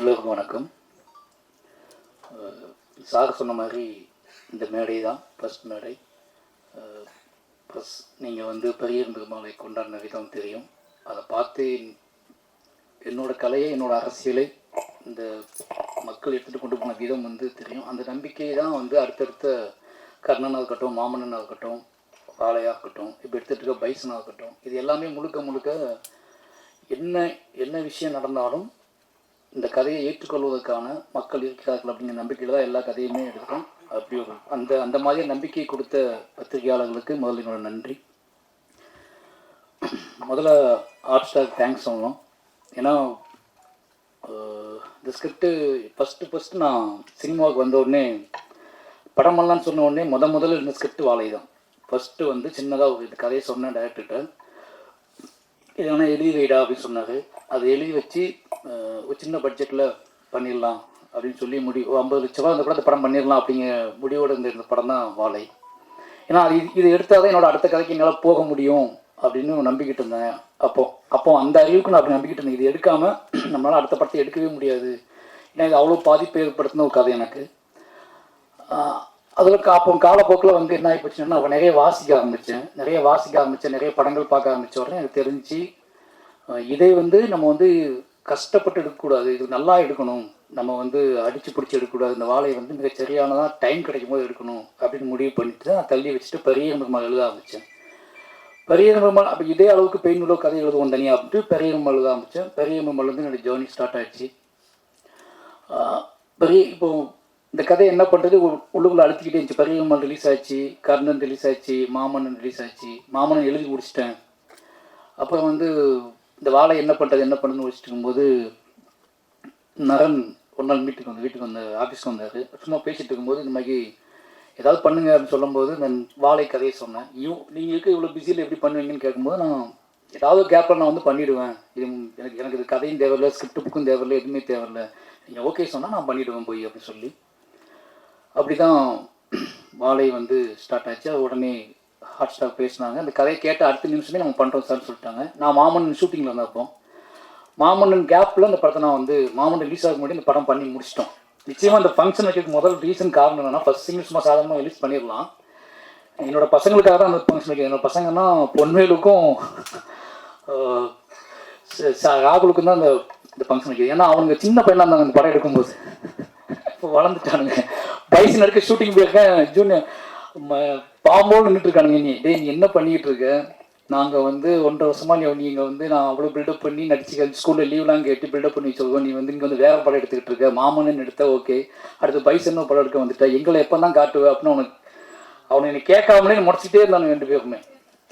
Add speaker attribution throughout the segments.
Speaker 1: எல்லோருக்கும் வணக்கம். சார் சொன்ன மாதிரி இந்த மேடை தான் ஃபஸ்ட் மேடை. ப்ளஸ் நீங்கள் வந்து பெரிய பெருமாளை கொண்டாடின விதம் தெரியும். அதை பார்த்து என்னோடய கலையை, என்னோடய அரசியலை இந்த மக்கள் எடுத்துகிட்டு கொண்டு போன விதம் வந்து தெரியும். அந்த நம்பிக்கை தான் வந்து அடுத்தடுத்த கர்ணனாக இருக்கட்டும், மாமன்னனாக இருக்கட்டும், வாழையாக இருக்கட்டும், இப்போ எடுத்துகிட்டு இருக்க பைசனாக இருக்கட்டும், இது எல்லாமே முழுக்க முழுக்க என்ன விஷயம் நடந்தாலும் இந்த கதையை ஏற்றுக்கொள்வதற்கான மக்கள் இருக்கிறார்கள் அப்படிங்கிற நம்பிக்கையில் தான் எல்லா கதையுமே எடுக்கிறோம். அப்படி ஒரு அந்த மாதிரியே நம்பிக்கை கொடுத்த பத்திரிகையாளர்களுக்கு முதல்ல என்னோட நன்றி. முதல்ல ஹாட் ஸ்டார் தேங்க்ஸ் சொல்லணும். ஏன்னா இந்த ஸ்கிரிப்டு ஃபஸ்ட்டு நான் சினிமாவுக்கு வந்த உடனே படமெல்லாம் சொன்ன உடனே முதல்ல இந்த ஸ்கிரிப்ட் வாழை தான். ஃபஸ்ட்டு வந்து சின்னதாக ஒரு இது கதையை சொன்னேன் டைரக்டர்கிட்ட. இது வேணால் எழுதி வைடா அப்படின்னு சொன்னார். அதை எழுதி வச்சு ஒரு சின்ன பட்ஜெட்டில் பண்ணிடலாம் அப்படின்னு சொல்லி 50 லட்ச ரூபா அந்த கூட அந்த படம் பண்ணிடலாம் அப்படிங்கிற முடிவோடு இருந்த படம் தான் வாழை. ஏன்னா இது எடுத்தால் தான் என்னோடய அடுத்த கதைக்கு என்னால் போக முடியும் அப்படின்னு நம்பிக்கிட்டு இருந்தேன். அப்போ அந்த அறிவுக்கு நான் அப்படி நம்பிக்கிட்டு இருந்தேன். இது எடுக்காமல் நம்மளால் அடுத்த படத்தை எடுக்கவே முடியாது. ஏன்னா இது அவ்வளோ பாதிப்பை ஏற்படுத்தின ஒரு கதை எனக்கு. அதில் அப்போ காலப்போக்கில் வந்து என்ன ஆகி போச்சுன்னா நிறைய வாசிக்க ஆரம்பித்தேன். நிறைய படங்கள் பார்க்க ஆரம்பித்த உடனே எனக்கு தெரிஞ்சு இதை வந்து நம்ம வந்து கஷ்டப்பட்டு எடுக்கக்கூடாது, இது நல்லா எடுக்கணும், நம்ம வந்து அடித்து பிடிச்சி எடுக்கக்கூடாது, இந்த வாழையை வந்து மிக சரியானதாக டைம் கிடைக்கும் போது எடுக்கணும் அப்படின்னு முடிவு பண்ணிட்டு நான் தள்ளி வச்சுட்டு பெரிய பெருமாள் எழுத ஆரம்பித்தேன். பெரிய பெருமாள் அப்போ இதே அளவுக்கு பெயினுள்ள கதை எழுதுவோம் தனியாக அப்படின்ட்டு பெரிய பெருமாள் எழுத ஆரம்பித்தேன். பெரிய பெருமாள் வந்து என்னோடய ஜேர்னி ஸ்டார்ட் ஆகிடுச்சு. இப்போது இந்த கதை என்ன பண்ணுறது உள்ளுக்குள்ளே அழுத்திக்கிட்டே இருந்துச்சு. பெரிய பெருமாள் ரிலீஸ் ஆச்சு, கர்ணன் ரிலீஸ் ஆச்சு, மாமன்னன் ரிலீஸ் ஆச்சு. மாமன்னன் எழுதி முடிச்சிட்டேன். அப்புறம் வந்து இந்த வாழை என்ன பண்ணுறதுன்னு வச்சுட்டு இருக்கும்போது நரன் ஒரு நாள் வீட்டுக்கு வந்து ஆஃபீஸ்க்கு வந்தார். சும்மா பேசிகிட்டு இருக்கும்போது இந்த மாதிரி ஏதாவது பண்ணுங்க அப்படின்னு சொல்லும்போது நான் வாழை கதையை சொன்னேன். நீங்கள் இருக்க இவ்வளோ பிஸியில் எப்படி பண்ணுவீங்கன்னு கேட்கும்போது நான் ஏதாவது கேப்பில் நான் வந்து பண்ணிவிடுவேன். இது எனக்கு இது கதையும் தேவையில்லை, ஸ்கிரிப்ட் புக்கும் தேவையில்லை, எதுவுமே தேவையில்லை, நீங்கள் ஓகே சொன்னால் நான் பண்ணிவிடுவேன் போய் அப்படின்னு சொல்லி அப்படி தான் வாழை வந்து ஸ்டார்ட் ஆச்சு. அது உடனே ஹாட் ஸ்டார் பேசினாங்க. அந்த கதையை கேட்ட அடுத்த நிமிஷமே நம்ம பண்ணுறோம் சார்னு சொல்லிட்டாங்க. நான் மாமன்னன் ஷூட்டிங்கில் வந்தப்போ மாமன்னன் கேப்பில் அந்த படத்தை நான் வந்து மாமன்னன் ரிலீஸ் ஆக முன்னாடி இந்த படம் பண்ணி முடிச்சிட்டோம். நிச்சயமாக அந்த ஃபங்க்ஷன் வைக்கிறதுக்கு முதல் ரீசன் காரணம் என்னென்னா ஃபஸ்ட் சிங்கிள் சும்மா சாதாரணமாக ரிலீஸ் பண்ணிடலாம். என்னோடய பசங்களுக்காக தான் அந்த ஃபங்க்ஷன் வைக்கிறேன். என்னோடய பசங்கன்னா பொன்வேலுக்கும் ராகுலுக்கும் தான் இந்த ஃபங்க்ஷன் வைக்கிறேன். ஏன்னா அவங்க சின்ன பையனாக இருந்தாங்க அந்த படம் எடுக்கும்போது. இப்போ வளர்ந்துட்டானுங்க. பைசன் எடுக்க ஷூட்டிங் போயிருக்கேன். ஜூனியர் பாம்போடு நின்றுட்டுருக்கானுங்க. நீ என்ன பண்ணிக்கிட்டு இருக்க? நாங்கள் வந்து 1.5 வருஷமாக நீங்கள் வந்து நான் அவ்வளோ பில்டப் பண்ணி நடிச்சு ஸ்கூலில் லீவ்லாம் கேட்டு பில்டப் பண்ணி வச்சுருக்கோம். நீ வந்து இங்கே வந்து வேறு படம் எடுத்துக்கிட்டு இருக்க. மாமன்னு எடுத்த ஓகே, அடுத்து பைசன் படம் எடுக்க வந்துட்டேன். எங்களை எப்போ தான் காட்டுவேன் அப்படின்னு அவனை என்னை கேட்காமலே முடிச்சுட்டே இருந்தானு 2 பேருமே.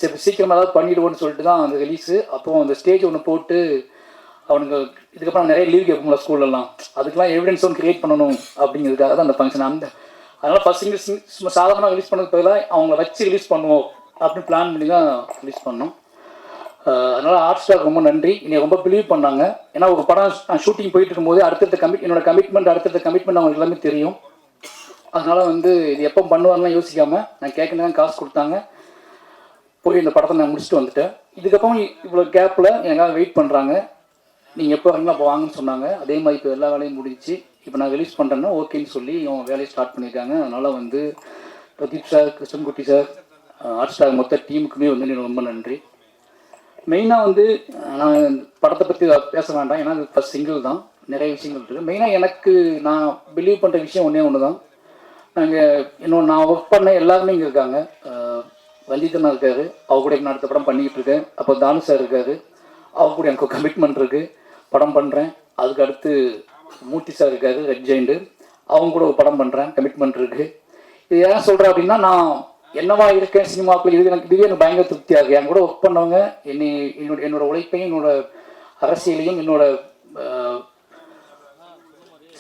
Speaker 1: சரி சீக்கிரமாக ஏதாவது பண்ணிவிடுவோன்னு சொல்லிட்டு தான் அந்த ரிலீஸு. அப்போது அந்த ஸ்டேஜ் ஒன்று போட்டு அவனுக்கு இதுக்கப்புறம் நிறைய லீவ் கேட்போம்ல ஸ்கூல்லலாம், அதுக்கெலாம் எவிடன்ஸ் ஒன்று க்ரியேட் பண்ணணும் அப்படிங்கிறதுக்காக தான் அந்த ஃபங்க்ஷன். அதனால் ஃபஸ்ட் சிங்கிள் சும்மா சாதாரணமாக ரிலீஸ் பண்ணதுக்கு பதிலாக அவங்கள வச்சு ரிலீஸ் பண்ணுவோம் அப்படின்னு பிளான் பண்ணி தான் ரிலீஸ் பண்ணோம். அதனால் ஹாட் ஸ்டார் ரொம்ப நன்றி. என்னை ரொம்ப பிலீவ் பண்ணாங்க. ஏன்னா ஒரு படம் நான் ஷூட்டிங் போயிட்டு இருக்கும்போது அடுத்தடுத்த கமிட்மெண்ட் அவங்களுக்கு எல்லாமே தெரியும். அதனால் வந்து இது எப்போ பண்ணுவாங்கலாம் யோசிக்காமல் நான் கேட்கணும் காசு கொடுத்தாங்க. போய் இந்த படத்தை நான் முடிச்சுட்டு வந்துட்டேன். இதுக்கப்புறம் இவ்வளோ கேப்பில் எனக்காக வெயிட் பண்ணுறாங்க. நீங்கள் எப்போ வரீங்களா அப்போ வாங்கன்னு சொன்னாங்க. அதே மாதிரி இப்போ எல்லா வேலையும் முடிஞ்சிச்சு. இப்போ நான் ரிலீஸ் பண்ணுறேன்னா ஓகேன்னு சொல்லி அவங்க வேலையை ஸ்டார்ட் பண்ணியிருக்காங்க. அதனால் வந்து Pradeep sir, Krishnankutty sir, hot star மொத்த டீமுக்குமே வந்து எனக்கு ரொம்ப நன்றி. மெயினாக வந்து நான் படத்தை பற்றி பேச வேண்டாம், ஏன்னா அது ஃபஸ்ட் சிங்கிள் தான், நிறைய விஷயங்கள் இருக்குது. மெயினாக எனக்கு நான் பிலீவ் பண்ணுற விஷயம் ஒன்று தான். நான் ஒர்க் பண்ண எல்லாருமே இங்கே இருக்காங்க. வந்திதனா இருக்கார், அவர் கூட நான் அடுத்த படம் பண்ணிக்கிட்டு இருக்கேன். அப்போ தானு சார் இருக்கார், அவர் கூட எனக்கு கமிட்மெண்ட் இருக்குது, படம் பண்ணுறேன். அதுக்கு அடுத்து மூர்த்தி சார் இருக்காரு, ரெட் ஜெயிண்டு, அவங்க கூட ஒரு படம் பண்ணுறேன், கமிட்மெண்ட் இருக்குது. இது ஏன் சொல்கிறேன் அப்படின்னா நான் என்னவா இருக்கேன் சினிமாவுக்குள்ள, இதுவே எனக்கு பயங்கர திருப்தியாக இருக்குது. என் கூட ஒர்க் பண்ணவங்க என்னோட உழைப்பையும் என்னோட அரசியலையும் என்னோட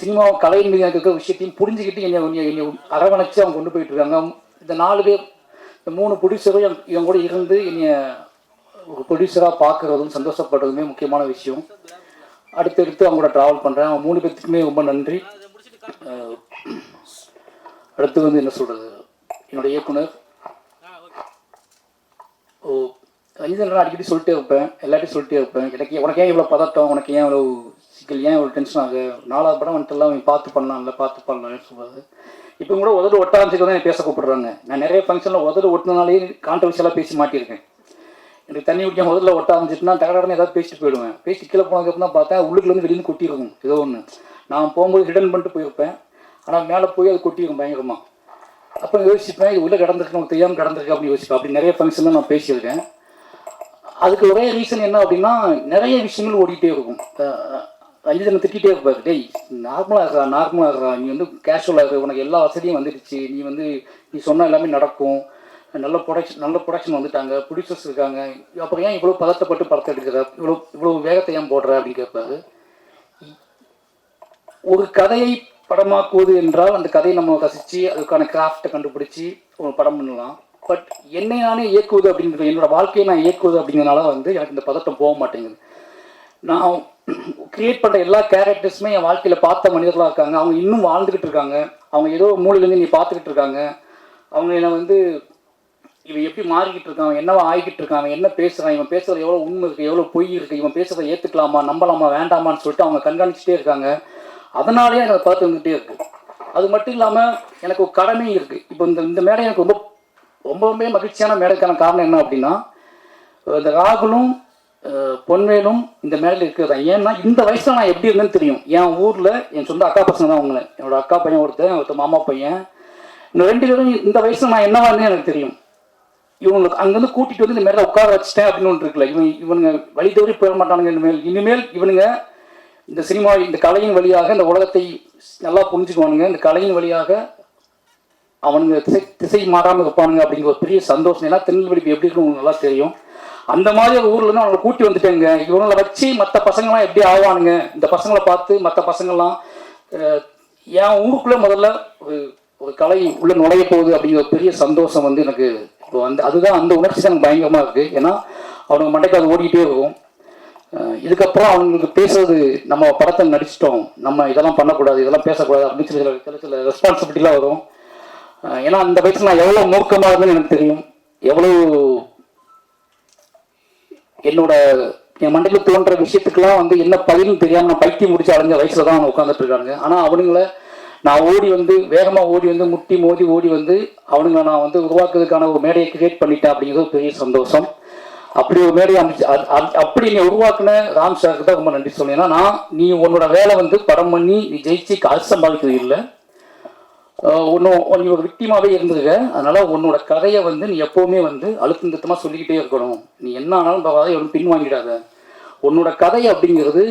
Speaker 1: சினிமா கலை மீது எனக்கு இருக்கிற விஷயத்தையும் புரிஞ்சுக்கிட்டு என்னை அரவணைச்சு அவங்க கொண்டு போயிட்டு இருக்காங்க. இந்த 4 பேர், இந்த 3 ப்ரொடியூசரும் இவங்க கூட இருந்து என்னை ஒரு ப்ரொடியூசராக பார்க்குறதும் சந்தோஷப்படுறதுமே முக்கியமான விஷயம். அடுத்தடுத்து அவங்க கூட ட்ராவல் பண்ணுறேன். அவங்க 3 பேர்த்துக்குமே ரொம்ப நன்றி. அடுத்து வந்து என்ன சொல்கிறது, என்னோடய இயக்குனர் ரஞ்சிதன் அடிக்கடி சொல்லிட்டே இருப்பேன், எல்லாத்தையும் சொல்லிட்டே இருப்பேன். உனக்கு ஏன் இவ்வளோ பதட்டம், உனக்கு ஏன் இவ்வளோ சிக்கல், ஏன் ஒரு டென்ஷன் ஆகு, 4வது படம் வந்துட்டுலாம் அவன் பார்த்து பண்ணலாம்னு சொல்லுவாரு. இப்போ கூட உதடு ஒட்டாரத்துக்கு தான் பேச கூப்பிடுறாங்க. நான் நிறைய ஃபங்க்ஷனில் உதடு ஒட்டினாலே கான்ட்ரவர்ஷியலாக பேசி மாட்டியிருக்கேன். எனக்கு தண்ணி ஊற்றிய முதல்ல ஒட்ட ஆரம்பிச்சிட்டுனா தகடாடன்னு ஏதாவது பேசிட்டு போயிடுவேன். பேசிட்டு கீழே போனதுக்கப்புறம் தான் பார்த்தேன் உள்ளுக்குலேருந்து வெளியிருந்து கொட்டியிருக்கும் ஏதோ ஒன்று. நான் போகும்போது ரிட்டர்ன் பண்ணிட்டு போயிருப்பேன், ஆனால் மேலே போய் அது கொட்டியிருக்கும் பயங்கரமாக. அப்போ யோசிப்பேன், இது உள்ளே கிடந்திருக்கு, நமக்கு தெரியாமல் கிடந்திருக்கு அப்படின்னு யோசிப்பேன். அப்படி நிறைய ஃபங்க்ஷனில் நான் பேசியிருக்கேன். அதுக்கு ஒரே ரீசன் என்ன அப்படின்னா, நிறைய விஷயங்கள் ஓடிக்கிட்டே இருக்கும். ரஞ்சிதனை திட்டிகிட்டே இருப்பார், டேய் நார்மலாக இருக்கிறா, நீ வந்து கேஷுவலாக இரு, உனக்கு எல்லா வசதியும் வந்துடுச்சு, நீ சொன்ன எல்லாமே நடக்கும், நல்ல ப்ரொடக்ஷன் வந்துட்டாங்க, ப்ரொடியூசர்ஸ் இருக்காங்க, அப்புறம் ஏன் இவ்வளோ பதட்டப்பட்டு படத்தை எடுக்கிற, இவ்வளோ வேகத்தை ஏன் போடுற அப்படின்னு கேட்பாரு. ஒரு கதையை படமாக்குவது என்றால் அந்த கதையை நம்ம ரசித்து அதுக்கான கிராஃப்டை கண்டுபிடிச்சி ஒரு படம் பண்ணலாம். பட் என்னை நானே இயக்குவது அப்படிங்கிறது, என்னோட வாழ்க்கையை நான் இயக்குவது அப்படிங்கிறனால வந்து எனக்கு இந்த பதட்டம் போக மாட்டேங்குது. நான் கிரியேட் பண்ணுற எல்லா கேரக்டர்ஸுமே என் வாழ்க்கையில் பார்த்த மனிதர்களாக இருக்காங்க. அவங்க இன்னும் வாழ்ந்துக்கிட்டு இருக்காங்க. அவங்க ஏதோ மூலையிலேருந்து நீ பார்த்துக்கிட்டு இருக்காங்க. அவங்க என்னை வந்து இவன் எப்படி மாறிக்கிட்டு இருக்கான், என்னவா ஆகிக்கிட்டு இருக்காங்க, என்ன பேசுகிறான், இவன் பேசுகிறது எவ்வளோ உண்மை இருக்குது, எவ்வளோ பொய் இருக்குது, இவன் பேசுகிறத ஏற்றுக்கலாமா, நம்பலாமா, வேண்டாமான்னு சொல்லிட்டு அவங்க கண்காணிச்சிட்டே இருக்காங்க. அதனாலேயே எனக்கு பார்த்து வந்துகிட்டே இருக்குது. அது மட்டும் இல்லாமல் எனக்கு ஒரு கடமையும் இருக்குது. இப்போ இந்த மேடை எனக்கு ரொம்பவே மகிழ்ச்சியான மேடைக்கான காரணம் என்ன அப்படின்னா, இந்த ராகுலும் பொன்வேலும் இந்த மேடையில் இருக்கிறதா. ஏன்னா இந்த வயசில் நான் எப்படி இருந்தேன்னு தெரியும். என் ஊரில் என் சொந்த அக்கா பசங்க தான் அவங்கள, என்னோட அக்கா பையன் ஒருத்தர் மாமா பையன், இந்த 2 பேரும் இந்த வயசில் நான் என்னவா இருந்தேன்னு எனக்கு தெரியும். இவங்களுக்கு அங்கேருந்து கூட்டிகிட்டு வந்து இந்த மேலே உட்கார வச்சுட்டேன் அப்படின்னு ஒன்று இருக்குல்ல, இவனுங்க வழி தவறி போயிட மாட்டானுங்க. இனிமேல் இவனுங்க இந்த சினிமா, இந்த கலையின் வழியாக இந்த உலகத்தை நல்லா புரிஞ்சுக்குவானுங்க, இந்த கலையின் வழியாக அவனுங்க திசை மாறாமல் இருப்பானுங்க அப்படிங்கிற ஒரு பெரிய சந்தோஷம். ஏன்னா திருநெல்வேலி எப்படி இருக்குன்னு உங்களுக்கு நல்லா தெரியும். அந்த மாதிரி ஒரு ஊர்லேருந்து அவங்களை கூட்டி வந்துட்டேங்க. இவங்களை வச்சு மற்ற பசங்கள்லாம் எப்படி ஆவானுங்க, இந்த பசங்களை பார்த்து மற்ற பசங்கள்லாம் என் ஊருக்குள்ளே முதல்ல ஒரு கலை உள்ளே நுழைய போகுது அப்படிங்கிற ஒரு பெரிய சந்தோஷம் வந்து எனக்கு இப்போ அதுதான் அந்த உணர்ச்சி தான் எனக்கு பயங்கரமாக இருக்குது. ஏன்னா அவனுங்க மண்டைக்கு அது ஓடிக்கிட்டே இருக்கும். இதுக்கப்புறம் அவங்களுக்கு பேசுறது, நம்ம படத்தை நடிச்சிட்டோம், நம்ம இதெல்லாம் பண்ணக்கூடாது, இதெல்லாம் பேசக்கூடாது அப்படின்னு சில ரெஸ்பான்சிபிலிட்டிலாம் வரும். ஏன்னா அந்த வயசில் நான் எவ்வளோ மூர்க்கமாக இருந்தேன்னு எனக்கு தெரியும். எவ்வளோ என் மண்டையில் தோன்ற விஷயத்துக்கெல்லாம் வந்து என்ன பதிலும் தெரியாமல் நான் பைத்தியம் முடிச்சு அடைஞ்ச வயசில் தான் அவங்க உட்காந்துட்டு இருக்காங்க. ஆனால் அவனுங்கள நான் வேகமாக ஓடி வந்து முட்டி மோதி ஓடி வந்து அவனுங்களை நான் வந்து உருவாக்குறதுக்கான ஒரு மேடையை கிரியேட் பண்ணிட்டேன் அப்படிங்கிறது ஒரு பெரிய சந்தோஷம். அப்படி ஒரு மேடையை அமைச்சு அப்படி நீ உருவாக்குன ராம் சாருக்கு தான் ரொம்ப நன்றி சொல்லுவேன். ஏன்னா நீ உன்னோட வேலை வந்து படம் பண்ணி நீ ஜெயிச்சு காசு சம்பாதிக்கிறது இல்லை, நீ ஒரு விக்டிமாவே இருந்திருக்க. அதனால உன்னோட கதையை வந்து நீ எப்போவுமே வந்து அழுத்தம் திருத்தமாக சொல்லிக்கிட்டே இருக்கணும். நீ என்ன ஆனாலும் பரவாயில்ல, எவ்வளோ பின்வாங்கிடாத. உன்னோட கதை அப்படிங்கிறது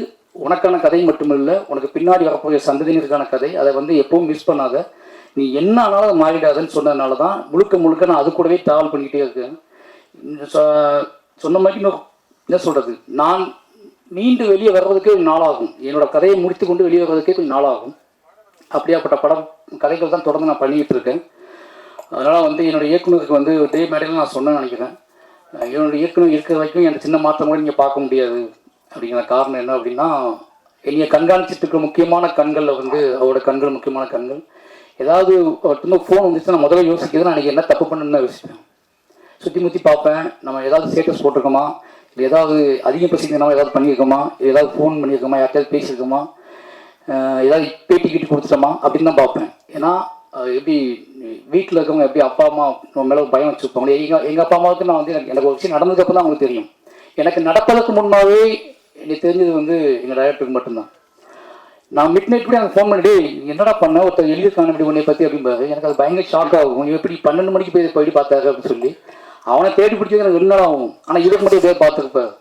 Speaker 1: உனக்கான கதை மட்டுமில்லை, உனக்கு பின்னாடி வரக்கூடிய சந்ததியினருக்கான கதை. அதை வந்து எப்பவும் மிஸ் பண்ணாத. நீ என்ன ஆனாலும் அதை மாறிடாதுன்னு சொன்னதுனால தான் முழுக்க நான் அது கூடவே ட்ராவல் பண்ணிக்கிட்டே இருக்கேன். சொன்ன மாதிரி என்ன சொல்கிறது, நான் மீண்டு வெளியே வர்றதுக்கே கொஞ்சம் நாளாகும். என்னோட கதையை முடித்து கொண்டு வெளியே வர்றதுக்கே கொஞ்சம் நாளாகும். அப்படியாப்பட்ட கதைகள் தான் தொடர்ந்து நான் பண்ணிக்கிட்டு இருக்கேன். அதனால் வந்து என்னோடய இயக்குநருக்கு வந்து டே மேடையில் நான் சொன்னேன்னு நினைக்கிறேன். என்னோடய இயக்குனர் இருக்கிற வரைக்கும் எனக்கு சின்ன மாற்றம் கூட நீங்கள் பார்க்க முடியாது. அப்படிங்கிற காரணம் என்ன அப்படின்னா, என்னைய கண்காணிச்சிட்டு இருக்க முக்கியமான கண்களில் வந்து அவரோட கண்கள் முக்கியமான கண்கள். ஏதாவது ஃபோன் வந்துச்சுன்னா நான் முதல்ல யோசிக்கிறது நான் என்ன தப்பு பண்ணுன்னு தான் யோசிப்பேன். சுற்றி முற்றி பார்ப்பேன், நம்ம ஏதாவது ஸ்டேட்டஸ் போட்டிருக்கோமா, இல்லை ஏதாவது அதிகம் பேசிக்கிறோமா, ஏதாவது பண்ணியிருக்கோமா, ஏதாவது ஃபோன் பண்ணியிருக்கோமா, யார்கிட்டயாவது பேசியிருக்கோமா, ஏதாவது பேட்டி கிட்டி கொடுத்துட்டோமா அப்படின்னு தான் பார்ப்பேன். ஏன்னா எப்படி வீட்டில் இருக்கவங்க எப்படி அப்பா அம்மா நம்ம மேலே பயம் வச்சுருப்பாங்க. எங்கள் அப்பா அம்மாவுக்கு நான் வந்து எனக்கு ஒரு விஷயம் நடந்ததுக்கப்புறம் தான் அவங்களுக்கு தெரியும். எனக்கு நடப்பதற்கு முன்னாவே எனக்கு தெரிஞ்சது வந்து எங்கள் டைரக்டருக்கு மட்டும்தான். நான் மிட் நைட் கூட எனக்கு ஃபோன் பண்ணிட்டு என்னடா பண்ண ஒருத்தர் எழுதியிருக்கான இப்படி உன்னை பற்றி அப்படிம்பாரு. எனக்கு அது பயங்கர ஷாக் ஆகும். எப்படி 12 மணிக்கு போய் பார்த்தாரு அப்படின்னு சொல்லி அவனை தேடி பிடிச்சது எனக்கு 2 நாள் ஆகும். ஆனால் இதுக்கு மட்டும் போய் பார்த்துருப்பாரு.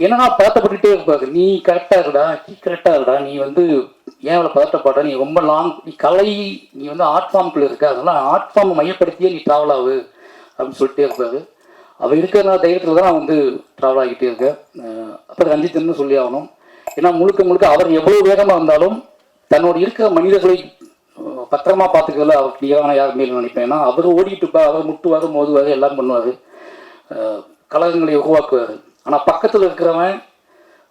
Speaker 1: ஏன்னா பதட்டப்பட்டுகிட்டே இருப்பாரு. நீ கரெக்டாக இருக்கடா, நீ வந்து ஏன் இவ்வளோ பதட்டப்படுற, நீ ரொம்ப நீ கலை, நீ வந்து ஆர்ட் ஃபார்முக்குள்ளே இருக்க, அதனால ஆர்ட் ஃபார்மை மையப்படுத்தியே நீ ட்ராவல் ஆகு அப்படின்னு சொல்லிட்டே இருப்பாரு. அவர் இருக்கிற தைரியத்தில் தான் நான் வந்து ட்ராவல் ஆகிட்டே இருக்கேன். அப்புறம் ரஞ்சித்னு சொல்லி ஆகணும். ஏன்னா முழுக்க அவர் எவ்வளோ வேகமாக இருந்தாலும் தன்னோட இருக்கிற மனிதர்களை பத்திரமா பார்த்துக்கிறதுல அவர் கிளியரான யாருமே நினைப்பேன். ஏன்னா அவர் ஓடிட்டு இருப்பார், அவர் முட்டுவார், மோதுவார், எல்லாம் பண்ணுவார், கலகங்களை உருவாக்குவார். ஆனால் பக்கத்தில் இருக்கிறவன்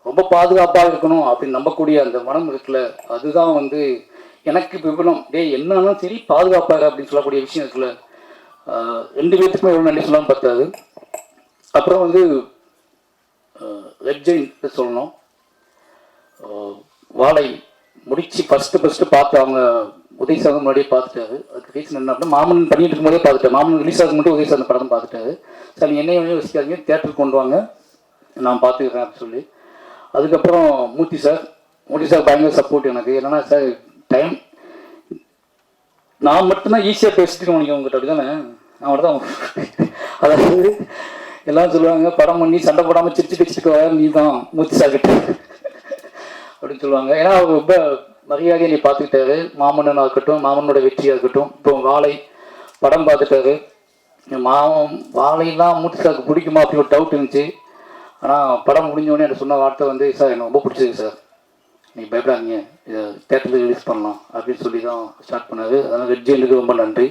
Speaker 1: ரொம்ப பாதுகாப்பாக இருக்கணும் அப்படின்னு நம்பக்கூடிய அந்த மனம் இருக்குல்ல, அதுதான் வந்து எனக்கு விபரம். என்னன்னாலும் சரி பாதுகாப்பாக அப்படின்னு சொல்லக்கூடிய விஷயம் இருக்குல்ல, 2 பேர்த்துக்குமே எவ்வளோ நன்றி சொல்லாமல் பார்த்தாது. அப்புறம் வந்து ரெட் ஜெயின் சொல்லணும். வாழை முடிச்சு ஃபஸ்ட்டு பார்த்து அவங்க உதய் சார் முன்னாடியே பார்த்துட்டாரு. அதுக்கு ரீசன் என்ன அப்படின்னா மாமன் பண்ணிட்டு இருக்கும்போதே பார்த்துட்டேன். மாமன் ரிலீஸ் ஆகும் மட்டும் உதய் சார் அந்த படம் பார்த்துட்டாரு. சார் நீங்கள் என்னையும் யோசிக்காதீங்க, தேட்டருக்கு கொண்டு வாங்க, நான் பார்த்துக்கிறேன் அப்படின்னு சொல்லி. அதுக்கப்புறம் மூர்த்தி சார் பயங்கர சப்போர்ட் எனக்கு. என்னன்னா சார் டைம் நான் மட்டும்தான் ஈஸியாக பேசிட்டு உனக்கு உங்ககிட்ட அப்படி தானே அவன் தான். அதாவது எல்லாம் சொல்லுவாங்க படம் பண்ணி சண்டை போடாமல் சிரிச்சு வச்சுட்டு வர நீ தான் மூர்த்தி சார் கிட்ட அப்படின்னு சொல்லுவாங்க. ஏன்னா அவர் ரொம்ப மரியாதையை நீ பார்த்துக்கிட்டாரு. மாமன்னனாக இருக்கட்டும், மாமனோட வெற்றியாக இருக்கட்டும். இப்போ வாழை படம் பார்த்துட்டாரு. வாழையெல்லாம் மூர்த்தி சாருக்கு பிடிக்குமா அப்படின்னு ஒரு டவுட் இருந்துச்சு. ஆனால் படம் முடிஞ்சோடனே எனக்கு சொன்ன வார்த்தை வந்து சார் எனக்கு ரொம்ப பிடிச்சிருக்கு சார், நீங்கள் பயப்படாதீங்க, இதை தேட்டரில் ரிலீஸ் பண்ணலாம் அப்படின்னு சொல்லி தான் ஸ்டார்ட் பண்ணார். அதனால் ரெட் ஜெயிலுக்கு ரொம்ப நன்றி.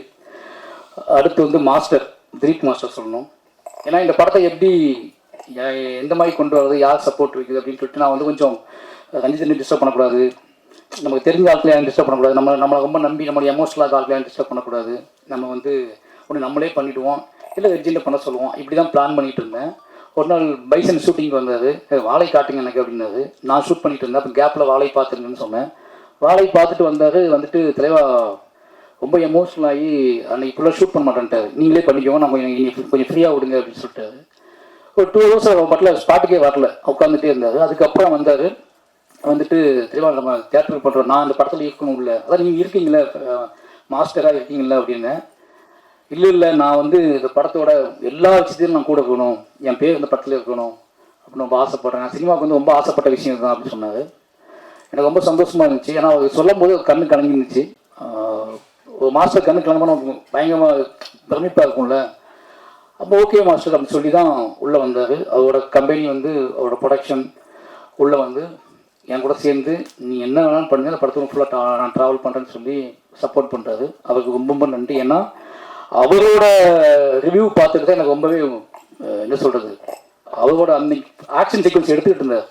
Speaker 1: அடுத்து வந்து மாஸ்டர் திலீப் மாஸ்டர் சொல்லணும். ஏன்னா இந்த படத்தை எப்படி எந்த மாதிரி கொண்டு வரது, யார் சப்போர்ட் இருக்குது அப்படின்னு சொல்லிட்டு நான் வந்து கொஞ்சம் ரஞ்சித் டிஸ்டர்ப் பண்ணக்கூடாது, நமக்கு தெரிஞ்ச ஆட்களை யாரும் டிஸ்டர்ப் பண்ணக்கூடாது, நம்மளை ரொம்ப நம்பி நம்மளை எமோஷனலாக ஆட்களை யாரும் டிஸ்டர்ப் பண்ணக்கூடாது, நம்ம வந்து ஒன்று நம்மளே பண்ணிவிடுவோம் இல்லை ரெஜியில் பண்ண சொல்லுவோம். இப்படி தான் பிளான் பண்ணிகிட்டு இருந்தேன். ஒரு நாள் பைசன் ஷூட்டிங் வந்தார். வாழை காட்டுங்க எனக்கு அப்படின்னாரு. நான் ஷூட் பண்ணிட்டு இருந்தேன். அப்போ கேப்பில் வாழை பார்த்துருங்கன்னு சொன்னேன். வாழை பார்த்துட்டு வந்தார். வந்துட்டு தலைவா ரொம்ப எமோஷனல் ஆகி அன்றைக்கி ஃபுல்லாக ஷூட் பண்ண மாட்டேன்ட்டார், நீங்களே பண்ணிக்கோங்க, நான் கொஞ்சம் ஃப்ரீயாக விடுங்க அப்படின்னு சொல்லிட்டாரு. ஒரு 2 hours மட்டும் ஸ்பாட்டுக்கே வரல, உட்காந்துட்டே இருந்தார். அதுக்கப்புறம் வந்தார். வந்துட்டு தெளிவாக நம்ம தேட்டருக்கு பண்ணுறோம், நான் இந்த படத்தில் இருக்கணும் இல்லை, அதான் நீங்கள் இருக்கீங்களே மாஸ்டராக இருக்கீங்களா அப்படின்னு. இல்லை நான் வந்து இந்த படத்தோட எல்லா விஷயத்தையும் நான் கூட இருக்கணும், என் பேர் இந்த படத்தில் இருக்கணும் அப்படின்னு ரொம்ப ஆசைப்பட்றேன். நான் சினிமாவுக்கு வந்து ரொம்ப ஆசைப்பட்ட விஷயம் தான் அப்படின்னு சொன்னார். எனக்கு ரொம்ப சந்தோஷமாக இருந்துச்சு. ஏன்னா அவர் சொல்லும் போது கண்ணு கலங்கிருந்துச்சு. ஒரு மாஸ்டர் கண்ணு கலங்கமான பயங்கரமாக பிரமிப்பாக இருக்கும்ல. அப்போ ஓகே மாஸ்டர் அப்படின்னு சொல்லி தான் உள்ளே வந்தார். அவரோட கம்பெனி வந்து அவரோட ப்ரொடக்ஷன் உள்ளே வந்து என் கூட சேர்ந்து நீ என்ன வேணாலும் பண்ணுங்க, அந்த படத்தில் ஃபுல்லாக நான் ட்ராவல் பண்ணுறேன்னு சொல்லி சப்போர்ட் பண்ணுறாரு. அவருக்கு ரொம்ப ரொம்ப நன்றி. ஏன்னா அவரோட ரிவ்யூ பார்த்துட்டு தான் எனக்கு ரொம்பவே என்ன சொல்கிறது, அவரோட அன்னைக்கு ஆக்ஷன் சீக்வன்ஸ் எடுத்துக்கிட்டு இருந்தார்.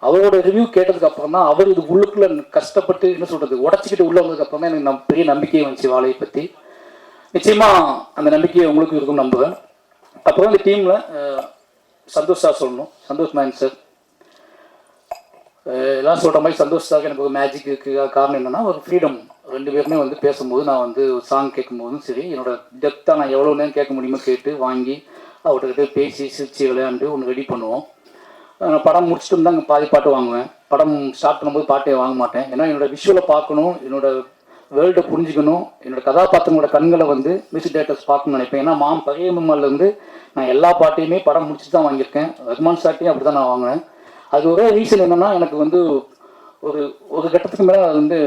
Speaker 1: அவரோட ரிவ்யூ கேட்டதுக்கு அப்புறம் தான் அவர் இது உள்ளுக்குள்ளே கஷ்டப்பட்டு என்ன சொல்கிறது உடச்சிக்கிட்டு உள்ளே வந்ததுக்கு அப்புறம் தான் எனக்கு பெரிய நம்பிக்கையை வந்துச்சு வாழையை பற்றி. நிச்சயமாக அந்த நம்பிக்கையை உங்களுக்கு இருக்கும்னு நம்புவேன். அப்புறம் இந்த டீமில் சந்தோஷ் சார் சொல்லணும். சந்தோஷ் மேன் சார் எல்லாம் சொல்கிற மாதிரி சந்தோஷ் சார் எனக்கு ஒரு மேஜிக் இருக்குது. காரணம் என்னென்னா ஒரு ஃப்ரீடம். 2 பேருமே வந்து பேசும்போது நான் வந்து ஒரு சாங் கேட்கும்போதும் சரி, என்னோடய டெப்த்தாக நான் எவ்வளோ நேரம் கேட்க முடியுமோ கேட்டு வாங்கி அவர்கிட்ட பேசி சிரிச்சு விளையாண்டு ஒன்று ரெடி பண்ணுவோம். படம் முடிச்சுட்டு தான் பாதி பாட்டு வாங்குவேன். படம் ஸ்டார்ட் பண்ணும்போது பாட்டே வாங்க மாட்டேன். ஏன்னா என்னோடய விஷுவலை பார்க்கணும், என்னோடய வேர்ல்டை புரிஞ்சுக்கணும், என்னோடய கதாபாத்திரங்களோட கண்களை வந்து மியூசிக் டேரக்டர்ஸ் பார்க்கணும்னு நினைப்பேன். ஏன்னா பழைய நான் எல்லா பாட்டையுமே படம் முடிச்சுட்டு தான் வாங்கியிருக்கேன். ரஹ்மான் சார்ட்டையும் அப்படி தான் நான் வாங்கினேன். அது ஒரே ரீசன் என்னென்னா எனக்கு வந்து ஒரு கட்டத்துக்கு மேலே அது வந்து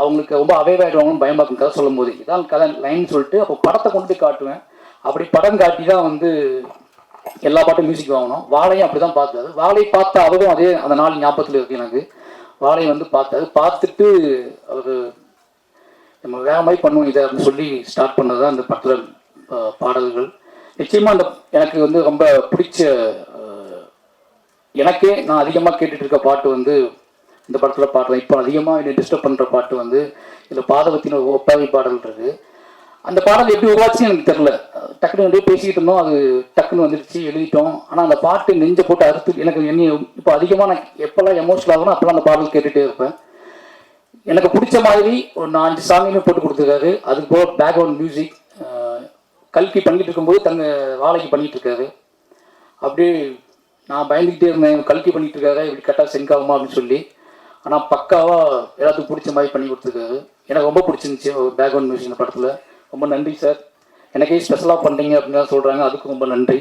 Speaker 1: அவங்களுக்கு ரொம்ப அவைவாயிடுவாங்கன்னு பயமாக்கும் கதை சொல்லும் போது. இதான் கதை லைன் சொல்லிட்டு அப்போ படத்தை கொண்டு போய் காட்டுவேன். அப்படி படம் காட்டி தான் வந்து எல்லா பாட்டும் மியூசிக் வாங்கணும். வாழையும் அப்படி தான் பார்த்தாரு. வாழை பார்த்த அவரும் அதே அந்த நாள் ஞாபகத்தில் இருக்குது எனக்கு. வாழை வந்து பார்த்துட்டு அவர் நம்ம வேற மாதிரி பண்ணுவோம் இதை அப்படின்னு சொல்லி ஸ்டார்ட் பண்ணது தான் இந்த படத்தில் பாடல்கள். நிச்சயமாக அந்த எனக்கு வந்து ரொம்ப பிடிச்ச எனக்கே நான் அதிகமாக கேட்டுட்டு இருக்க பாட்டு வந்து இந்த படத்தில் பாடுறேன். இப்போ அதிகமாக என்னை டிஸ்டர்ப் பண்ணுற பாட்டு வந்து இந்த பாதகத்தின் ஒரு ஒப்பாவி பாடல் இருக்குது. அந்த பாடல் எப்படி உருவாச்சுன்னு எனக்கு தெரில. டக்குன்னு வந்து பேசிக்கிட்டு இருந்தோம், அது டக்குன்னு வந்துடுச்சு, எழுதிட்டோம். ஆனால் அந்த பாட்டு நெஞ்சை போட்டு அறுத்து எனக்கு இப்போ அதிகமாக நான் எப்போல்லாம் எமோஷனல் ஆகணும் அப்போல்லாம் அந்த பாடல் கேட்டுகிட்டே இருப்பேன். எனக்கு பிடிச்ச மாதிரி ஒரு 4 சாங்குமே போட்டு கொடுத்துருக்காரு. அதுக்கு போக பேக்ரவுண்ட் மியூசிக் கல்கி பண்ணிகிட்டு இருக்கும்போது வாழைக்கு பண்ணிகிட்டு இருக்காரு. அப்படியே நான் பயந்துக்கிட்டே இருந்தேன், கல்கி பண்ணிகிட்டு இருக்காரு இப்படி கரெக்டாக செங்காகுமா அப்படின்னு சொல்லி. ஆனால் பக்காவாக எல்லாத்துக்கும் பிடிச்ச மாதிரி பண்ணி கொடுத்துருக்காரு. எனக்கு ரொம்ப பிடிச்சிருந்துச்சி ஒரு பேக்ரவுண்ட் மியூசிக் இந்த படத்தில். ரொம்ப நன்றி சார், எனக்கே ஸ்பெஷலாக பண்ணுறீங்க அப்படின்னு தான் சொல்கிறாங்க, அதுக்கு ரொம்ப நன்றி.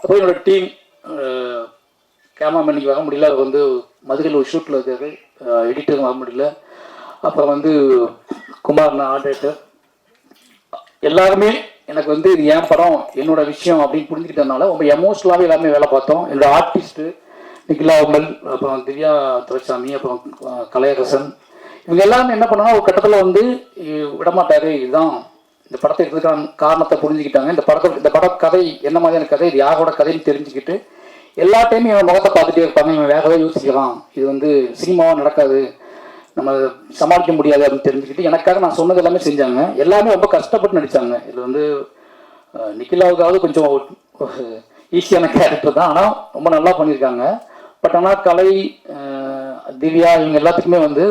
Speaker 1: அப்புறம் என்னோடய டீம் கேமராமேன் இன்றைக்கி வர முடியல, அவர் வந்து மதுரையில் ஒரு ஷூட்டில் இருக்காரு, எடிட்டர் வர முடியல. அப்புறம் வந்து குமார் ஆர்டேட்டர், எல்லாருமே எனக்கு வந்து இது என் படம் என்னோட விஷயம் அப்படின்னு புரிஞ்சுக்கிட்டதுனால ரொம்ப எமோஷனலாகவே எல்லாமே வேலை பார்த்தோம். என்னோடய ஆர்டிஸ்ட்டு நிகிலா உமல், அப்புறம் திவ்யா துரைசாமி, அப்புறம் கலையரசன், இவங்க எல்லாருமே என்ன பண்ணாங்க ஒரு கட்டத்தில் வந்து விடமாட்டாரு, இதுதான் இந்த படத்தை எடுத்துக்கான காரணத்தை புரிஞ்சுக்கிட்டாங்க. இந்த பட கதை என்ன மாதிரியான கதை, இது யாரோட கதைன்னு தெரிஞ்சுக்கிட்டு எல்லா டைமும் இவன் முகத்தை பார்த்துட்டே இருப்பாங்க. இவன் வேகவே யோசிக்கலாம், இது வந்து சினிமாவாக நடக்காது, நம்ம சமாளிக்க முடியாது அப்படின்னு தெரிஞ்சுக்கிட்டு எனக்காக நான் சொன்னது எல்லாமே செஞ்சாங்க. எல்லாமே ரொம்ப கஷ்டப்பட்டு நடித்தாங்க. இதில் வந்து நிக்கிலாவுக்காவது கொஞ்சம் ஈஸியான கேரக்டர் தான், ஆனால் ரொம்ப நல்லா பண்ணியிருக்காங்க. பட் ஆனால் கலை திவ்யா இவங்க எல்லாத்துக்குமே வந்து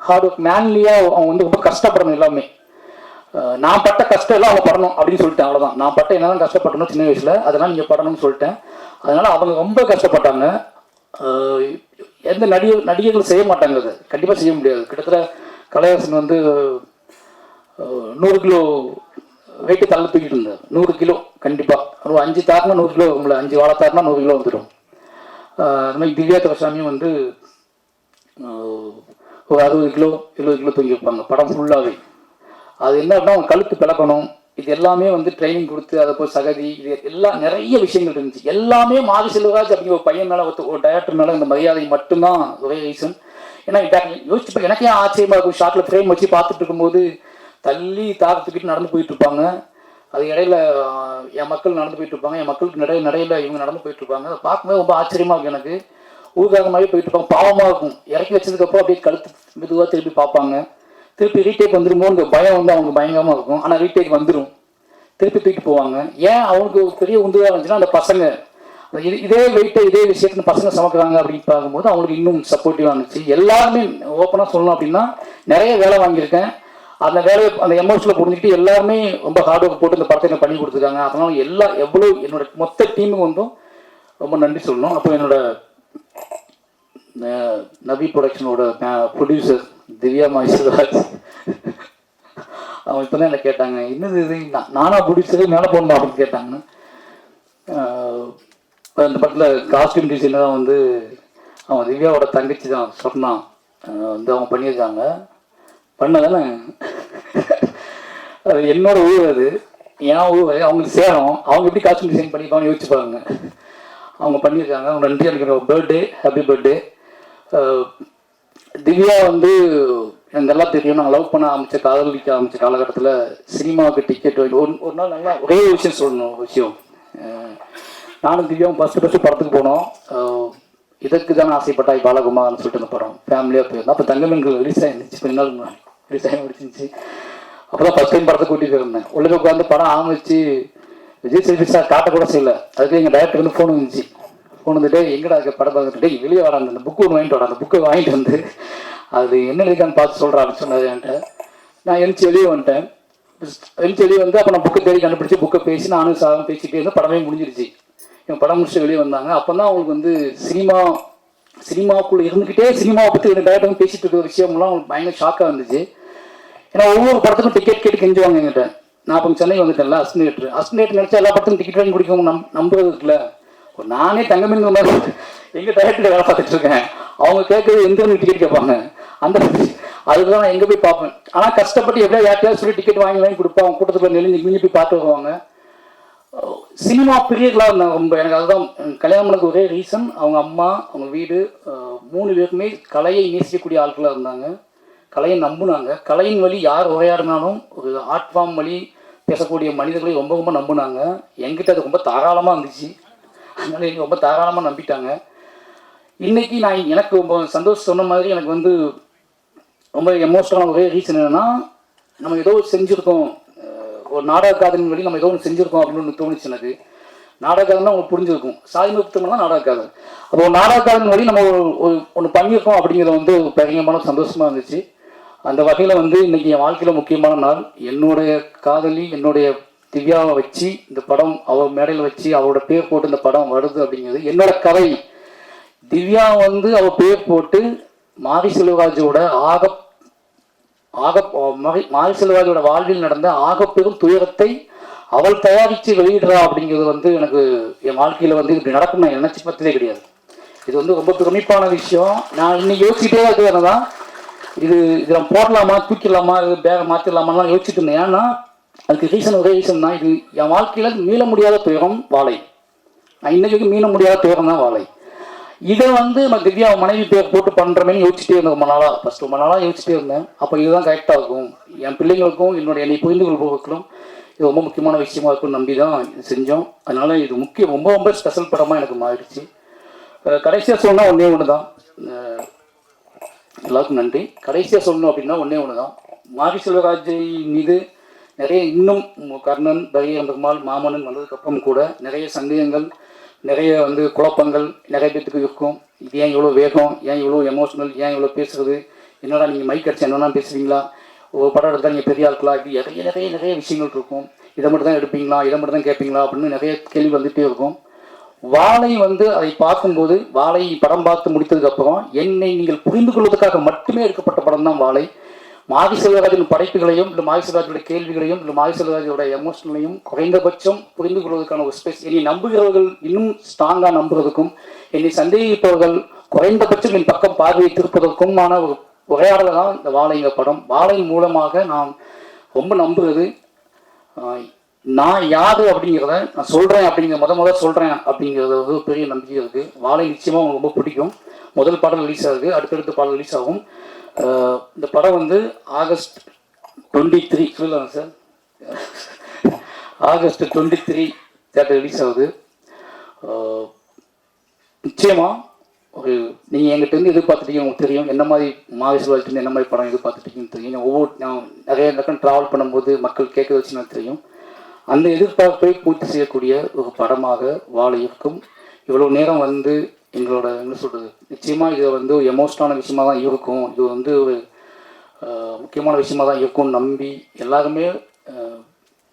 Speaker 1: ஹார்ட் ஒர்க் மேன்லியாக அவங்க வந்து ரொம்ப கஷ்டப்படணும் எல்லாமே. நான் பட்ட கஷ்டம் எல்லாம் அவங்க படணும் அப்படின்னு சொல்லிட்டேன். அவ்வளோதான். நான் பட்ட என்னதான் கஷ்டப்பட்டணும் சின்ன வயசில், அதெல்லாம் நீங்கள் படணும்னு சொல்லிட்டேன். அதனால் அவங்க ரொம்ப கஷ்டப்பட்டாங்க. எந்த நடிகர்கள் செய்ய மாட்டாங்க, அது கண்டிப்பாக செய்ய முடியாது. கிட்டத்தட்ட கலையரசன் வந்து 100 கிலோ வெயிட்டு தள்ள தூக்கிட்டு இருந்தார். 100 கிலோ கண்டிப்பாக. ஒரு 5 தாருனா 100 கிலோ உங்களை 5 வாழை தாருனா 100 கிலோ வந்துடும். அது மாதிரி திவ்யா துரைசாமியும் வந்து ஒரு 60 கிலோ 70 கிலோ தூக்கி வைப்பாங்க படம் ஃபுல்லாகவே. அது என்ன அப்படின்னா அவங்க கழுத்து பிளக்கணும், இது எல்லாமே வந்து ட்ரைனிங் கொடுத்து அதை போய் சகதி, இது எல்லாம் நிறைய விஷயங்கள் இருந்துச்சு. எல்லாமே மாரி செல்வராஜ் அப்படிங்கிற ஒரு பையன் மேலே ஒரு டைரக்டர் மேலே இந்த மரியாதை மட்டும்தான் ஒரே ரீசன். ஏன்னா யோசிச்சு எனக்கே ஆச்சரியமாக இருக்கும். ஷார்ட்டில் ஃப்ரேம் வச்சு பார்த்துட்டு இருக்கும்போது தள்ளி தாக்கத்துக்கிட்டு நடந்து போயிட்டு இருப்பாங்க. அது இடையில என் மக்கள் நடந்து போயிட்டு இருப்பாங்க, என் மக்களுக்கு நடையில இவங்க நடந்து போயிட்டு இருப்பாங்க. அதை பார்க்கும்போது ரொம்ப ஆச்சரியமாக இருக்கும் எனக்கு. ஊர்காரமாகவே போயிட்டு இருப்பாங்க, பாவமாக இருக்கும். இறக்கி வச்சதுக்கப்புறம் அப்படியே கழுத்து மெதுவாக திருப்பி பார்ப்பாங்க. திருப்பி ரீடேக் வந்துருமோன்ற பயம் வந்து அவங்க பயங்கரமாக இருக்கும். ஆனால் ரீடேக் வந்துடும், திருப்பி தூக்கிட்டு போவாங்க. ஏன் அவங்களுக்கு ஒரு பெரிய உந்துதாக இருந்துச்சுன்னா அந்த பசங்க இதே வெயிட்டை இதே விஷயத்துல பசங்க சமைக்கிறாங்க அப்படின்னு பார்க்கும்போது அவங்களுக்கு இன்னும் சப்போர்ட்டிவாக இருந்துச்சு. எல்லாருமே ஓப்பனாக சொல்லணும் அப்படின்னா நிறைய வேலை வாங்கியிருக்கேன். அந்த வேலையை அந்த எமோஷனில் புரிஞ்சுக்கிட்டு எல்லாருமே ரொம்ப ஹார்ட் ஒர்க் போட்டு இந்த படத்தை எனக்கு பண்ணி கொடுத்துருக்காங்க. அதனால எவ்வளோ என்னோட மொத்த டீமுக்கு வந்தும் ரொம்ப நன்றி சொல்லணும். அப்போ என்னோட நவி ப்ரொடக்ஷனோட ப்ரொடியூசர் திவ்யா மாய்ஸ்வராஜ், அவங்க இப்போ தான் என்ன கேட்டாங்க, என்னது இது நானா ப்ரொடியூசரு மேலே போடணும் அப்படின்னு கேட்டாங்கன்னு. இந்த படத்தில் காஸ்டியூம் டிசைனர் வந்து அவன் திவ்யாவோட தங்கச்சி தான் சொன்னான் வந்து அவங்க பண்ணியிருக்காங்க. பண்ணதானே அது என்னோட ஊர், அது என் ஊர், அவங்களுக்கு சேரும். அவங்க எப்படி காஸ்டியூம் டிசைன் பண்ணியிருக்காங்கன்னு யோசிச்சு பாருங்க. அவங்க பண்ணியிருக்காங்க. அவங்க நன்றி. எனக்கு பர்த்டே, ஹாப்பி பர்த்டே. திவ்யா வந்து எனக்கு எல்லாம் தெரியும். நாங்கள் லவ் பண்ண காதலிக்க ஆரம்பித்த காலகட்டத்தில் சினிமாவுக்கு டிக்கெட் ஒரு நாள் நல்லா ஒரே விஷயம் சொல்லணும். விஷயம் நானும் திவ்யாவும் ஃபஸ்ட்டு படத்துக்கு போனோம். இதற்கு தானே ஆசைப்பட்டாய் பாலகுமார்னு சொல்லிட்டு அந்த படம் ஃபேமிலியாக போயிருந்தோம். அப்போ தங்கமீன்கள் ரிலீஸ் ஆகிருந்துச்சு, கொஞ்ச நாள் முன்னாடி ரிலீஸ் ஆகி முடிச்சிருந்துச்சு. அப்போ தான் ஃபஸ்ட் டைம் படத்தை கூட்டிகிட்டு இருந்தேன். உள்ளே உட்காந்து படம் ஆரம்பிச்சு விஜய் சேதுபதி சார் காட்டக்கூட செய்யலை. அதுக்கு எங்கள் டைரக்டர் வந்து ஃபோன் வந்துச்சு. ஃபோன் வந்துட்டு எங்கடா இருக்க படம் பார்த்துட்டு வெளியே வராங்க, அந்த புக்கு ஒன்று வாங்கிட்டு வரேன். அந்த புக்கை வாங்கிட்டு வந்து அது என்ன இருக்கான்னு பார்த்து சொல்கிறான்னு சொன்னது என்கிட்ட. நான் எழுச்சி வெளியே வந்துட்டேன். எழுச்சி வெளியே வந்து அப்போ நான் புக்கை தேடி கண்டுபிடிச்சி புக்கை பேசி நானும் சாரும் பேசிகிட்டே இருந்து படமே முடிஞ்சிருச்சு. என் படம் முடிச்சுட்டு வெளியே வந்தாங்க. அப்போ தான் அவங்களுக்கு வந்து சினிமாவுக்குள்ளே இருந்துக்கிட்டே சினிமாவை பற்றி எனக்கு டைரக்டர் பேசிட்டு இருக்கிற விஷயம்லாம் அவங்களுக்கு பயங்கர ஷாக்காக இருந்துச்சு. ஏன்னா ஒவ்வொரு படத்துக்கும் டிக்கெட் கேட்டு கெஞ்சுவாங்க என்கிட்ட. நான் அப்போ சென்னை வந்துட்டேன்ல, அஸ்டினேட்டர் நினச்சா எல்லா படத்துக்கும் டிக்கெட் வாங்கி குடிக்கவங்க நம்புறது இருக்குல்ல. நானே தங்கமீன் மாதிரி எங்கள் டைரக்டர் வேலை பார்த்துட்டு இருக்கேன். அவங்க கேட்குறது எந்த டிக்கெட் கேட்பாங்க. அதுக்கு தான் நான் எங்கே போய் பார்ப்பேன். ஆனால் கஷ்டப்பட்டு எப்படியா யார்ட்டையாவது சொல்லி டிக்கெட் வாங்கி கொடுப்பேன். அவங்க கூட்டத்தில் நெளிஞ்சு போய் பார்த்து வருவாங்க. சினிமா பிரியர்களாக இருந்தாங்க ரொம்ப. எனக்கு அதுதான் கல்யாணம் பண்ணது ஒரே ரீசன். அவங்க அம்மா, அவங்க வீடு, 3 பேருக்குமே கலையை நேசிக்கக்கூடிய ஆட்களாக இருந்தாங்க. கலையை நம்புனாங்க. கலையின் வழி யார் உரையாடினாலும் ஒரு ஆர்ட் ஃபார்ம் வழி பேசக்கூடிய மனிதர்களை ரொம்ப ரொம்ப நம்புனாங்க. என்கிட்ட அது ரொம்ப தாராளமாக இருந்துச்சு. அதனால எனக்கு ரொம்ப தாராளமாக நம்பிட்டாங்க. இன்றைக்கி எனக்கு ரொம்ப சந்தோஷம். சொன்ன மாதிரி எனக்கு வந்து ரொம்ப எமோஷனலான ஒரே ரீசன் என்னென்னா, நம்ம ஏதோ செஞ்சுருக்கோம், ஒரு நாடக காதலின் வழி நம்ம ஏதோ ஒன்று செஞ்சுருக்கோம் அப்படின்னு ஒன்று தோணுச்சு எனக்கு. நாடக காதல் தான் உங்களுக்கு புரிஞ்சிருக்கும். சாதி முக்தம்னா நாடக காதல். அப்போ ஒரு நாடக காதலின் வழி நம்ம ஒன்று பண்ணியிருக்கோம் அப்படிங்கிறது வந்து பயங்கரமான சந்தோஷமாக இருந்துச்சு. அந்த வகையில் வந்து இன்றைக்கி என் வாழ்க்கையில் முக்கியமான நாள். என்னுடைய காதலி என்னுடைய திவ்யாவை வச்சு இந்த படம் அவள் மேடையில் வச்சு அவரோட பேர் போட்டு இந்த படம் வருது அப்படிங்கிறது என்னோட கதை. திவ்யா வந்து அவள் பேர் போட்டு மாரி செல்வராஜோட மாரி செல்வராஜோட வாழ்வில் நடந்த ஆகப்பெரும் துயரத்தை அவள் தயாரித்து வெளியிடுறா அப்படிங்கிறது வந்து எனக்கு என் வாழ்க்கையில் வந்து இப்படி நடக்கும் நான் நினச்சி பார்த்ததே கிடையாது. இது வந்து ரொம்ப பிரமிப்பான விஷயம். நான் இன்னைக்கு யோசிச்சுட்டே இருக்கிறது தான், இது நம்ம போடலாமா, தூக்கிடலாமா, இது பேரை மாற்றிடலாமாலாம் யோசிச்சுட்டு இருந்தேன். ஏன்னா அதுக்கு ரீசன் ஒரே ரீசன் தான். இது என் வாழ்க்கையில் மீள முடியாத துயரம் வாழை. நான் இன்றைக்கி மீள முடியாத துயரம் தான் வாழை. இதை வந்து நான் திவ்யா மனைவி பேர் போட்டு பண்ணுறமேனு யோசிச்சுட்டே இருந்தேன் ரொம்ப நாளாக யோசிச்சுட்டே இருந்தேன். அப்போ இதுதான் கரெக்டாக இருக்கும், என் பிள்ளைங்களுக்கும் என்னை புரிந்து கொள்பவர்களும் இது ரொம்ப முக்கியமான விஷயமா இருக்கும்னு நம்பி தான் இது செஞ்சோம். அதனால் இது ரொம்ப ரொம்ப ஸ்பெஷல் படமாக எனக்கு மாறிடுச்சு. கடைசியாக சொல்லணும்னா ஒன்றே ஒன்று தான். எல்லாருக்கும் நன்றி. கடைசியாக சொல்லணும் அப்படின்னா ஒன்றே ஒன்று தான். மாரி செல்வராஜை மீது நிறைய இன்னும் கர்ணன், பைரந்தகுமார், மாமன்னன் வந்ததுக்கப்புறம் கூட நிறைய சந்தேகங்கள், நிறைய வந்து குழப்பங்கள் நிறைய பேத்துக்கு இருக்கும். இது ஏன் இவ்வளோ வேகம், ஏன் இவ்வளோ எமோஷனல், ஏன் இவ்வளோ பேசுகிறது, என்னடா நீங்கள் மைக் அடிச்சு என்னென்னா பேசுவீங்களா, ஒரு படம் எடுத்தால் நீங்கள் பெரிய ஆட்களா, இப்படி நிறைய நிறைய நிறைய விஷயங்கள் இருக்கும். இதை மட்டும் தான் எடுப்பீங்களா, இதை மட்டும் தான் கேட்பீங்களா அப்படின்னு நிறைய கேள்வி வந்துகிட்டே இருக்கும். வாழை வந்து அதை பார்க்கும்போது, வாழை படம் பார்த்து முடித்ததுக்கப்புறம் என்னை நீங்கள் புரிந்து கொள்வதற்காக மட்டுமே எடுக்கப்பட்ட படம் தான் வாழை. மாரி செல்வராஜின் படைப்புகளையும் இல்லை மாரி செல்வராஜோட கேள்விகளையும் இல்லை மாரி செல்வராஜோட எமோஷனலையும் குறைந்தபட்சம் புரிந்து கொள்வதற்கான ஒரு ஸ்பேஸ், என்னை நம்புகிறவர்கள் இன்னும் ஸ்ட்ராங்காக நம்புறதுக்கும், என்னை சந்தேகிப்பவர்கள் குறைந்தபட்சம் என் பக்கம் பார்வையை திருப்பதற்குமான ஒரு உரையாடலை தான் இந்த வாழைங்க படம். வாழை மூலமாக நான் ரொம்ப நம்புகிறது, நான் யாரு அப்படிங்கிறத நான் சொல்கிறேன் அப்படிங்கிற சொல்கிறேன் அப்படிங்கிறது ஒரு பெரிய நம்பிக்கை இருக்குது. வாழை நிச்சயமாக உங்களுக்கு ரொம்ப பிடிக்கும். முதல் பாடல் ரிலீஸ் ஆகுது, அடுத்தடுத்த பாடல் ரிலீஸ் ஆகும். இந்த படம் வந்து ஆகஸ்ட் 23 சொல்லலாங்க சார், ஆகஸ்ட் 23 தேட்டர் ரிலீஸ் ஆகுது. நிச்சயமாக ஒரு நீங்கள் எங்கிட்ட இருந்து எதிர்பார்த்துட்டீங்க, உங்களுக்கு தெரியும் என்ன மாதிரி மாரி செல்வராஜ் என்ன மாதிரி படம் எதிர்பார்த்துட்டீங்கன்னு தெரியும். நான் நிறைய இடத்துல ட்ராவல் பண்ணும்போது மக்கள் கேட்க வச்சு எனக்கு தெரியும். அந்த எதிர்பார்ப்பை பூர்த்தி செய்யக்கூடிய ஒரு படமாக வாழை இருக்கும். இவ்வளோ நேரம் வந்து எங்களோட என்ன சொல்கிறது, நிச்சயமாக இது வந்து ஒரு எமோஷனலான விஷயமாக தான் இருக்கும், இது வந்து ஒரு முக்கியமான விஷயமாக தான் இருக்கும்னு நம்பி எல்லாருமே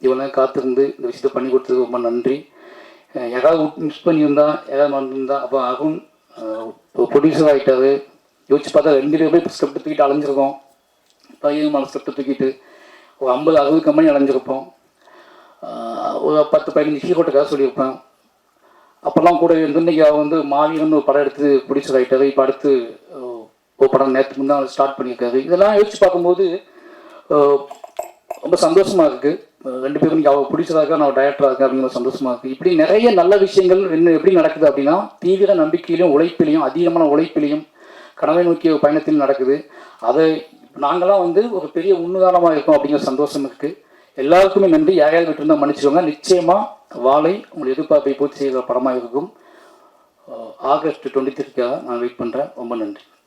Speaker 1: இவ்வளோ காத்திருந்து இந்த விஷயத்தை பண்ணி கொடுத்தது ரொம்ப நன்றி. யாராவது மிஸ் பண்ணியிருந்தா, யாராவது மறந்துருந்தா, அப்போ அருண் ப்ரொடியூசர் ஆகிட்டாரு. யோசிச்சு பார்த்தா 2 பேர் ஸ்கிரிப்ட் தூக்கிட்டு அலைஞ்சிருக்கோம். 15 ஸ்கிரிப்ட் தூக்கிட்டு ஒரு 50-60 கம்பெனி அலைஞ்சிருப்போம். ஒரு 10-15 ஹீரோட்டுக்காக சொல்லியிருப்பேன். அப்போல்லாம் கூட இன்றைக்கி அவள் வந்து மாவீரன் ஒரு படம் எடுத்து ப்ரொடியூசர் ஆகிட்டாரு. இப்போ அடுத்து ஒரு படம் நேற்று முந்தான் ஸ்டார்ட் பண்ணியிருக்காரு. இதெல்லாம் யோசிச்சு பார்க்கும்போது ரொம்ப சந்தோஷமாக இருக்குது. 2 பேரும் இன்றைக்கி அவள் ப்ரொடியூசராக இருக்கா, நான் டைரக்டராக இருக்கேன் அப்படிங்கிற சந்தோஷமாக இருக்குது. இப்படி நிறைய நல்ல விஷயங்கள் இன்னும் எப்படி நடக்குது அப்படின்னா, தீவிர நம்பிக்கையிலையும் உழைப்பிலையும் அதிகமான உழைப்பிலையும் கனவை நோக்கிய பயணத்திலும் நடக்குது. அதை நாங்களாம் வந்து ஒரு பெரிய முன்னுதாரணமாக இருக்கோம் அப்படிங்கிற சந்தோஷம் இருக்குது. எல்லாருக்குமே நன்றி. யாரையாவது விட்டுருந்தால் மன்னிச்சுக்கோங்க. நிச்சயமாக வாழை உங்கள் எதிர்பார்ப்பை பூர்த்தி செய்கிற படமாக இருக்கும். ஆகஸ்ட் 23க்காக நான் வெயிட் பண்ணுறேன். ரொம்ப நன்றி.